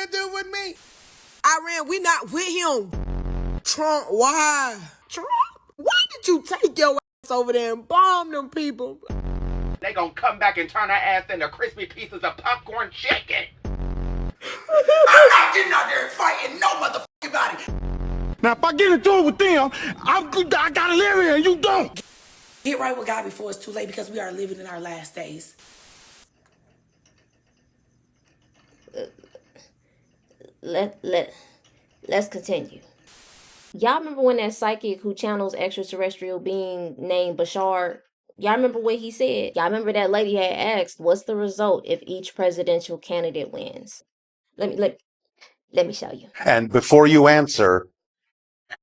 to do with me? Iran, we not with him. Trump, why? Trump? Why did you take your ass over there and bomb them people? They gonna come back and turn our ass into crispy pieces of popcorn chicken. I ain't getting out there fighting no motherfucking body. Now, if I get into it with them, I gotta live here and you don't. Get right with God before it's too late, because we are living in our last days. Let's continue. Y'all remember when that psychic who channels extraterrestrial being named Bashar, y'all remember what he said? Y'all remember that lady had asked, what's the result if each presidential candidate wins? Let me show you. And before you answer,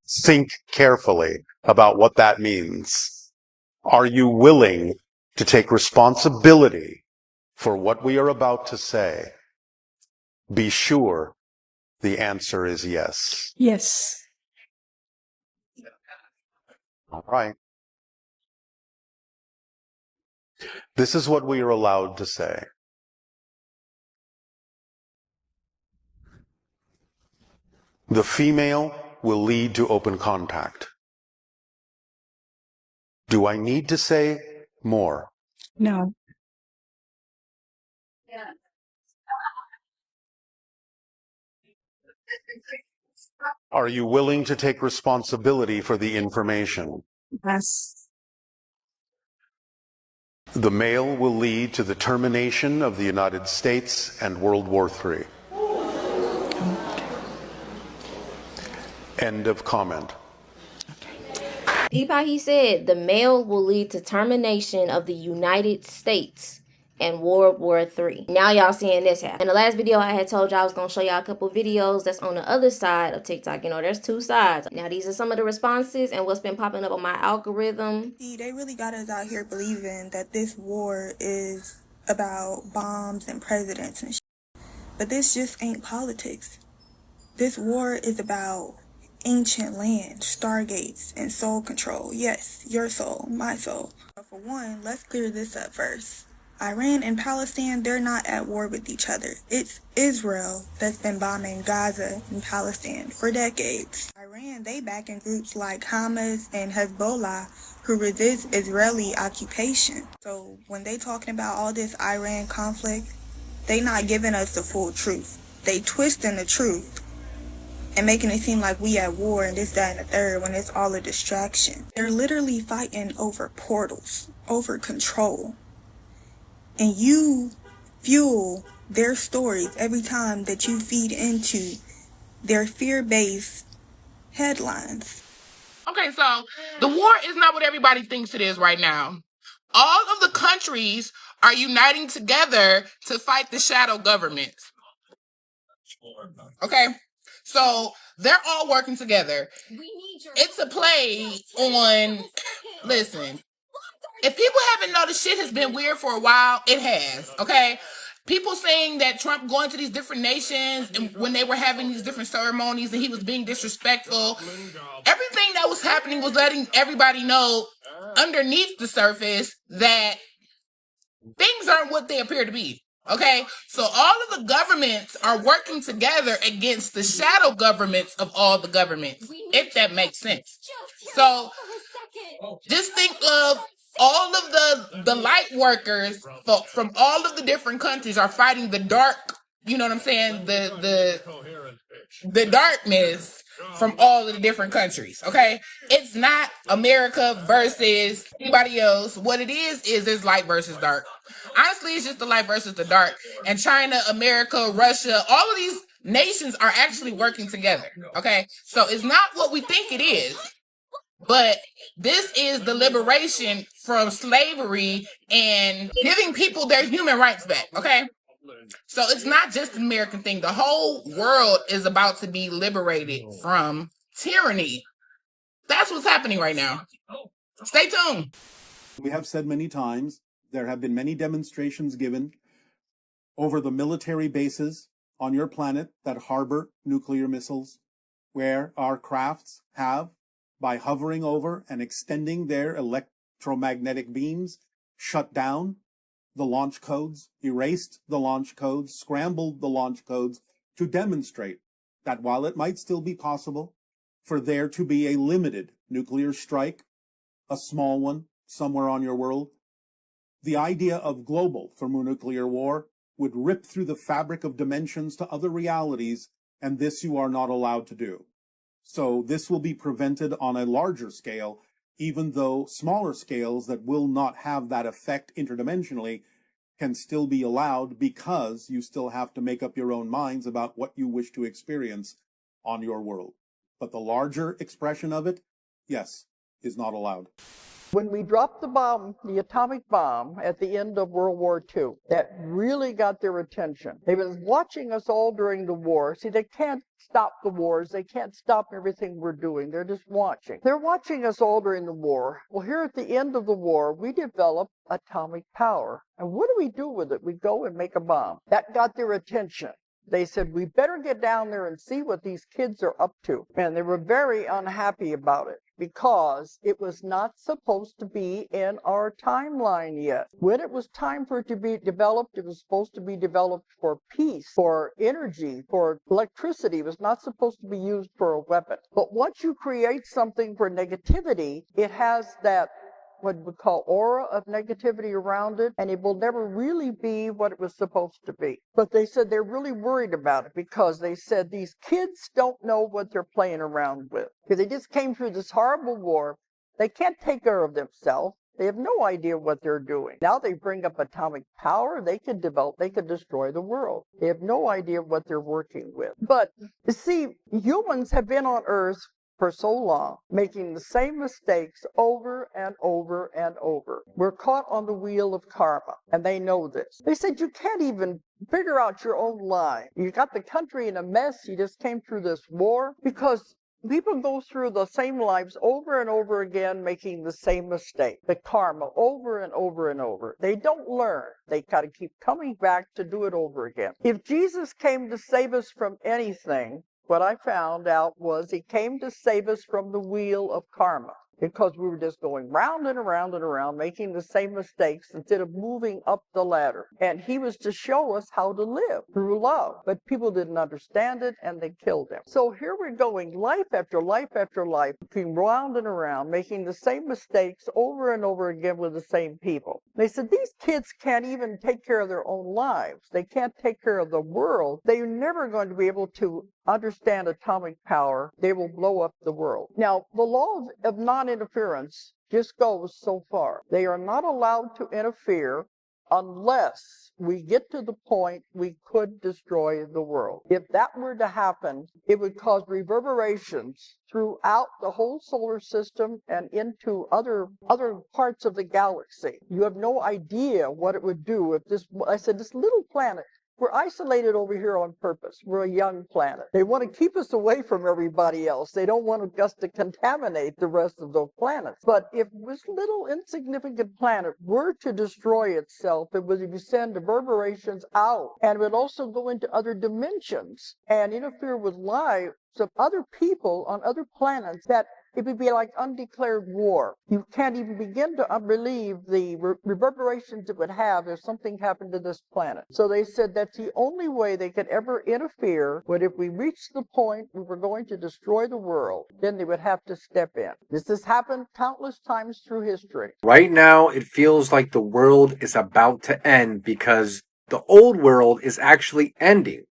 think carefully about what that means. Are you willing to take responsibility for what we are about to say? Be sure the answer is yes. Yes. All right. This is what we are allowed to say. The female will lead to open contact. Do I need to say more? No. Are you willing to take responsibility for the information? Yes. The male will lead to the termination of the United States and World War III. End of comment. Peep how he said the male will lead to termination of the United States and World War III. Now y'all seeing this happen. In the last video, I had told y'all I was going to show y'all a couple videos that's on the other side of TikTok. You know, there's two sides. Now, these are some of the responses and what's been popping up on my algorithm. See, they really got us out here believing that this war is about bombs and presidents and shit. But this just ain't politics. This war is about ancient land, stargates, and soul control. Yes, your soul, my soul. But for one, let's clear this up first. Iran and Palestine, they're not at war with each other. It's Israel that's been bombing Gaza and Palestine for decades. Iran, they back in groups like Hamas and Hezbollah who resist Israeli occupation. So when they talking about all this Iran conflict, they not giving us the full truth. They twisting the truth and making it seem like we at war and this, that, and the third when it's all a distraction. They're literally fighting over portals, over control. And you fuel their stories every time that you feed into their fear-based headlines. Okay, so the war is not what everybody thinks it is right now. All of the countries are uniting together to fight the shadow governments. Okay, so they're all working together. It's a play on, listen, if people haven't noticed, shit has been weird for a while. It has, okay? People saying that Trump going to these different nations and when they were having these different ceremonies and he was being disrespectful. Everything that was happening was letting everybody know underneath the surface that things aren't what they appear to be, okay? So all of the governments are working together against the shadow governments of all the governments, if that makes sense. So just think of all of the light workers from all of the different countries are fighting the dark, you know what I'm saying? The darkness from all of the different countries, okay? It's not America versus anybody else. What it is light versus dark. Honestly, it's just the light versus the dark. And China, America, Russia, all of these nations are actually working together, okay? So it's not what we think it is. But this is the liberation from slavery and giving people their human rights back, okay? So it's not just an American thing. The whole world is about to be liberated from tyranny. That's what's happening right now. Stay tuned. We have said many times, there have been many demonstrations given over the military bases on your planet that harbor nuclear missiles, where our crafts have, by hovering over and extending their electromagnetic beams, shut down the launch codes, erased the launch codes, scrambled the launch codes to demonstrate that while it might still be possible for there to be a limited nuclear strike, a small one somewhere on your world, the idea of global thermonuclear war would rip through the fabric of dimensions to other realities, and this you are not allowed to do. So this will be prevented on a larger scale, even though smaller scales that will not have that effect interdimensionally can still be allowed, because you still have to make up your own minds about what you wish to experience on your world. But the larger expression of it, yes, is not allowed. When we dropped the bomb, the atomic bomb, at the end of World War II, that really got their attention. They've been watching us all during the war. See, they can't stop the wars. They can't stop everything we're doing. They're just watching. They're watching us all during the war. Well, here at the end of the war, we developed atomic power. And what do we do with it? We go and make a bomb. That got their attention. They said, we better get down there and see what these kids are up to. And they were very unhappy about it, because it was not supposed to be in our timeline yet. When it was time for it to be developed, it was supposed to be developed for peace, for energy, for electricity. It was not supposed to be used for a weapon. But once you create something for negativity, it has that what we call aura of negativity around it, and it will never really be what it was supposed to be. But they said they're really worried about it, because they said these kids don't know what they're playing around with, because they just came through this horrible war. They can't take care of themselves. They have no idea what they're doing. Now they bring up atomic power. They could destroy the world. They have no idea what they're working with. But you see, humans have been on Earth for so long, making the same mistakes over and over and over. We're caught on the wheel of karma, and they know this. They said you can't even figure out your own line. You got the country in a mess. You just came through this war, because people go through the same lives over and over again, making the same mistake, the karma, over and over and over. They don't learn. They got to keep coming back to do it over again. If Jesus came to save us from anything, what I found out was he came to save us from the wheel of karma, because we were just going round and around and around, making the same mistakes instead of moving up the ladder. And he was to show us how to live through love. But people didn't understand it, and they killed him. So here we're going, life after life after life, going round and around, making the same mistakes over and over again with the same people. They said these kids can't even take care of their own lives. They can't take care of the world. They're never going to be able to understand atomic power. They will blow up the world. Now, the law of non-interference just goes so far. They are not allowed to interfere unless we get to the point we could destroy the world. If that were to happen, it would cause reverberations throughout the whole solar system and into other parts of the galaxy. You have no idea what it would do if this little planet. We're isolated over here on purpose. We're a young planet. They want to keep us away from everybody else. They don't want us to contaminate the rest of those planets. But if this little insignificant planet were to destroy itself, it would send reverberations out, and it would also go into other dimensions and interfere with lives of other people on other planets, that it would be like undeclared war. You can't even begin to believe the reverberations it would have if something happened to this planet. So they said that's the only way they could ever interfere, but if we reached the point we were going to destroy the world, then they would have to step in. This has happened countless times through history. Right now, it feels like the world is about to end, because the old world is actually ending.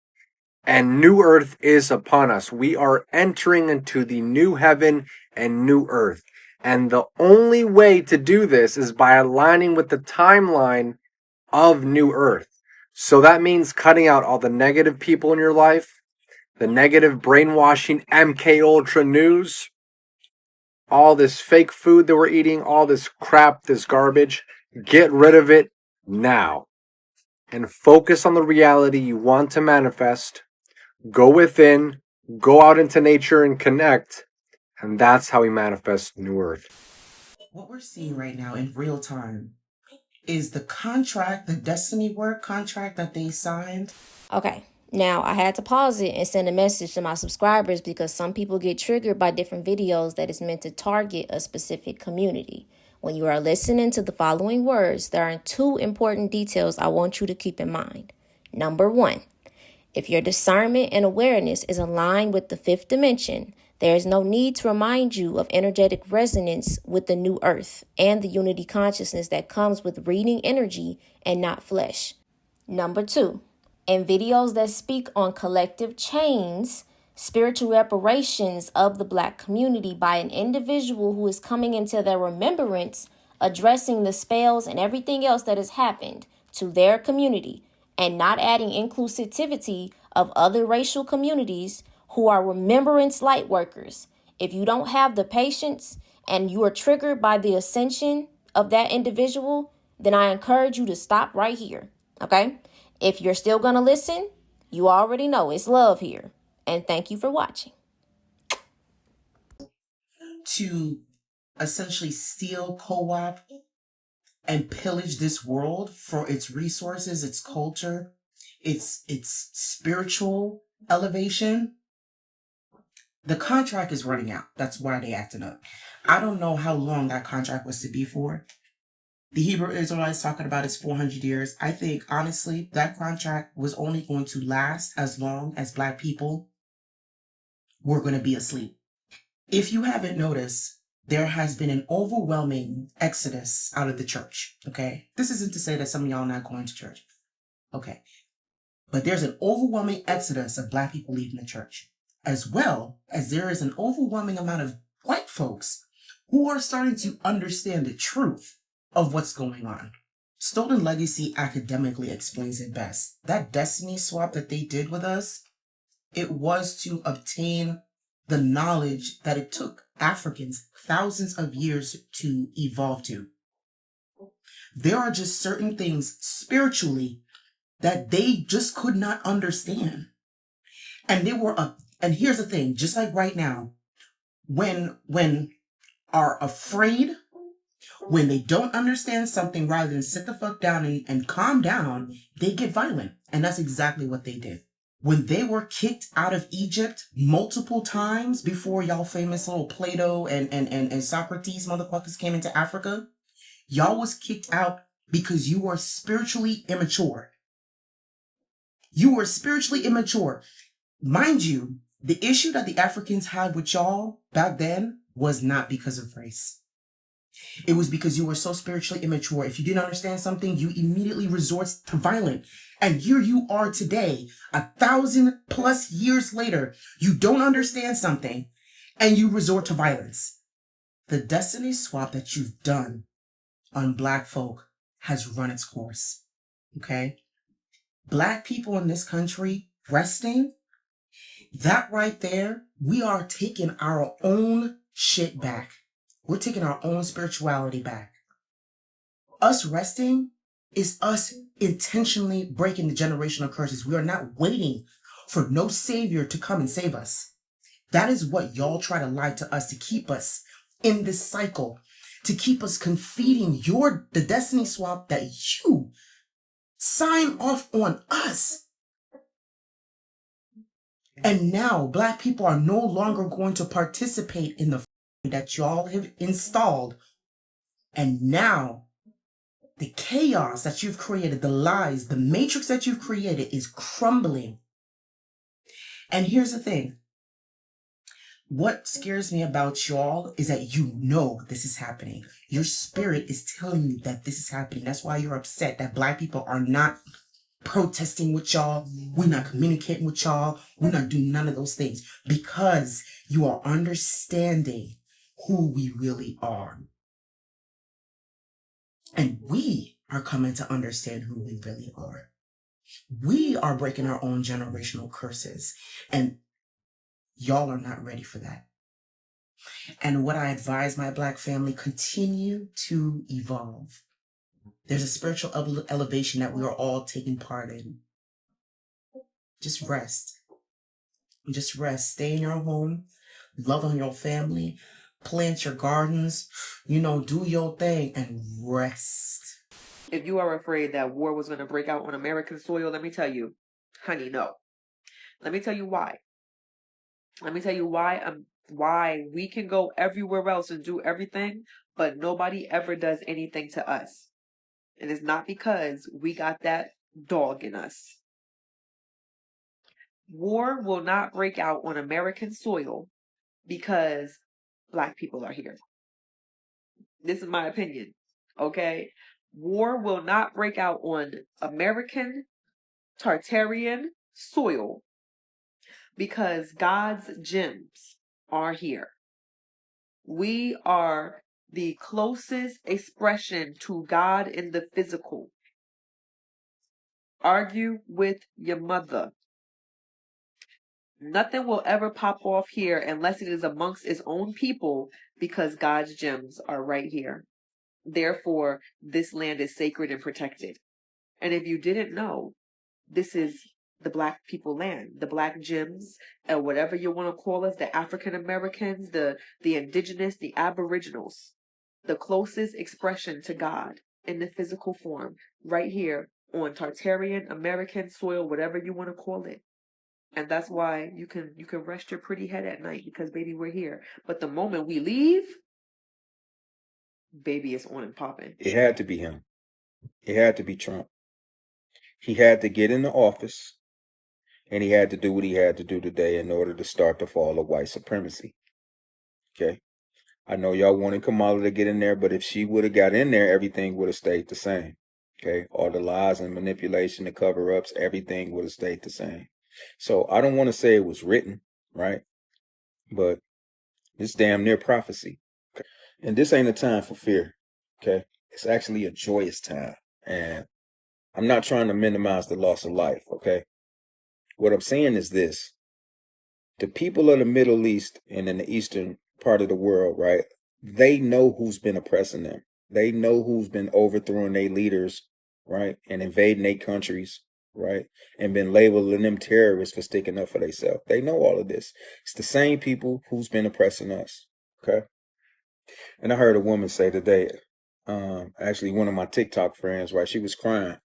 And new earth is upon us. We are entering into the new heaven and new earth. And the only way to do this is by aligning with the timeline of new earth. So that means cutting out all the negative people in your life, the negative brainwashing MK Ultra news, all this fake food that we're eating, all this crap, this garbage. Get rid of it now. And focus on the reality you want to manifest. Go within, go out into nature and connect, and that's how we manifest New Earth. What we're seeing right now in real time is the contract, the destiny work contract that they signed. Okay, now I had to pause it and send a message to my subscribers, because some people get triggered by different videos that is meant to target a specific community. When you are listening to the following words, there are two important details I want you to keep in mind. Number one, If your discernment and awareness is aligned with the fifth dimension, there is no need to remind you of energetic resonance with the new earth and the unity consciousness that comes with reading energy and not flesh. Number 2, in videos that speak on collective chains, spiritual reparations of the Black community by an individual who is coming into their remembrance, addressing the spells and everything else that has happened to their community, and not adding inclusivity of other racial communities who are remembrance light workers. If you don't have the patience and you are triggered by the ascension of that individual, then I encourage you to stop right here. Okay? If you're still going to listen, you already know it's love here. And thank you for watching. To essentially steal, co-op, and pillage this world for its resources, its culture, its spiritual elevation. The contract is running out. That's why they acted up. I don't know how long that contract was to be for. The Hebrew Israelites talking about is 400 years. I think, honestly, that contract was only going to last as long as Black people were going to be asleep. If you haven't noticed, there has been an overwhelming exodus out of the church, okay? This isn't to say that some of y'all are not going to church, okay? But there's an overwhelming exodus of Black people leaving the church, as well as there is an overwhelming amount of white folks who are starting to understand the truth of what's going on. Stolen Legacy academically explains it best. That destiny swap that they did with us, it was to obtain the knowledge that it took Africans thousands of years to evolve to. There are just certain things spiritually that they just could not understand. And they were and here's the thing, just like right now, when are afraid, when they don't understand something, rather than sit the fuck down and calm down, they get violent. And that's exactly what they did. When they were kicked out of Egypt multiple times before y'all famous little Plato and Socrates motherfuckers came into Africa, y'all was kicked out because you were spiritually immature. You were spiritually immature. Mind you, the issue that the Africans had with y'all back then was not because of race. It was because you were so spiritually immature. If you didn't understand something, you immediately resort to violence. And here you are today, 1,000+ years later, you don't understand something and you resort to violence. The destiny swap that you've done on Black folk has run its course. Okay? Black people in this country resting, that right there, we are taking our own shit back. We're taking our own spirituality back. Us resting is us intentionally breaking the generational curses. We are not waiting for no savior to come and save us. That is what y'all try to lie to us, to keep us in this cycle, to keep us confeeding the destiny swap that you sign off on us. And now Black people are no longer going to participate in the that y'all have installed. And now the chaos that you've created, the lies, the matrix that you've created is crumbling. And here's the thing. What scares me about y'all is that you know this is happening. Your spirit is telling you that this is happening. That's why you're upset that Black people are not protesting with y'all. We're not communicating with y'all. We're not doing none of those things because you are understanding who we really are. And we are coming to understand who we really are. We are breaking our own generational curses, and y'all are not ready for that. And what I advise my Black family, continue to evolve. There's a spiritual elevation that we are all taking part in. Just rest. Just rest. Stay in your home. Love on your family. Plant your gardens. Do your thing and rest. If you are afraid that war was going to break out on American soil, let me tell you, honey, no. Let me tell you why. Let me tell you why we can go everywhere else and do everything, but nobody ever does anything to us. And it's not because we got that dog in us. War will not break out on American soil because Black people are here. This is my opinion. Okay? War will not break out on American Tartarian soil because God's gems are here. We are the closest expression to God in the physical. Argue with your mother. Nothing will ever pop off here unless it is amongst its own people because God's gems are right here. Therefore, this land is sacred and protected. And if you didn't know, this is the Black people land, the Black gems, or whatever you want to call us, the African Americans, the indigenous, the aboriginals, the closest expression to God in the physical form, right here on Tartarian American soil, whatever you want to call it. And that's why you can rest your pretty head at night because baby, we're here. But the moment we leave, baby, it's on and popping. It had to be him. It had to be Trump. He had to get in the office, and he had to do what he had to do today in order to start the fall of white supremacy. Okay? I know y'all wanted Kamala to get in there, but if she would have got in there, everything would have stayed the same. Okay? All the lies and manipulation, the cover-ups, everything would have stayed the same. So I don't want to say it was written, right? But it's damn near prophecy. Okay? And this ain't a time for fear. Okay? It's actually a joyous time. And I'm not trying to minimize the loss of life, okay? What I'm saying is this. The people of the Middle East and in the eastern part of the world, right? They know who's been oppressing them. They know who's been overthrowing their leaders, right? And invading their countries, right? And been labeling them terrorists for sticking up for themselves. They know all of this. It's the same people who's been oppressing us, okay? And I heard a woman say today, actually one of my TikTok friends, right? She was crying.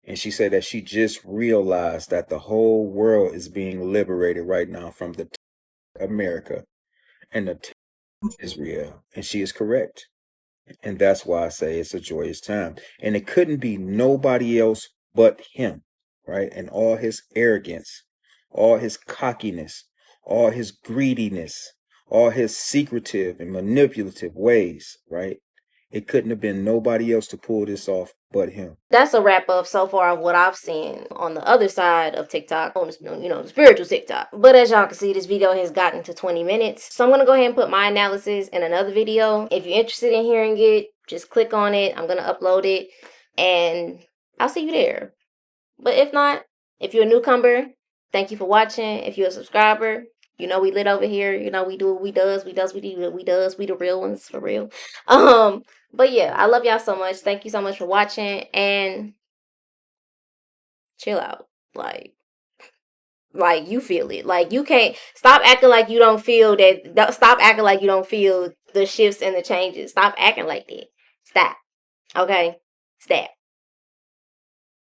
And she said that she just realized that the whole world is being liberated right now from the America and the Israel. And she is correct. And that's why I say it's a joyous time. And it couldn't be nobody else but him, right? And all his arrogance, all his cockiness, all his greediness, all his secretive and manipulative ways, right? It couldn't have been nobody else to pull this off but him. That's a wrap up so far of what I've seen on the other side of TikTok, on the spiritual TikTok. But as y'all can see, this video has gotten to 20 minutes. So I'm going to go ahead and put my analysis in another video. If you're interested in hearing it, just click on it. I'm going to upload it and I'll see you there. But if not, if you're a newcomer, thank you for watching. If you're a subscriber, you know we lit over here. You know we do what we does. We the real ones for real. But yeah, I love y'all so much. Thank you so much for watching and chill out. Like you feel it. Like you can't stop acting like you don't feel that. Stop acting like you don't feel the shifts and the changes. Stop acting like that. Stop. Okay? Stop.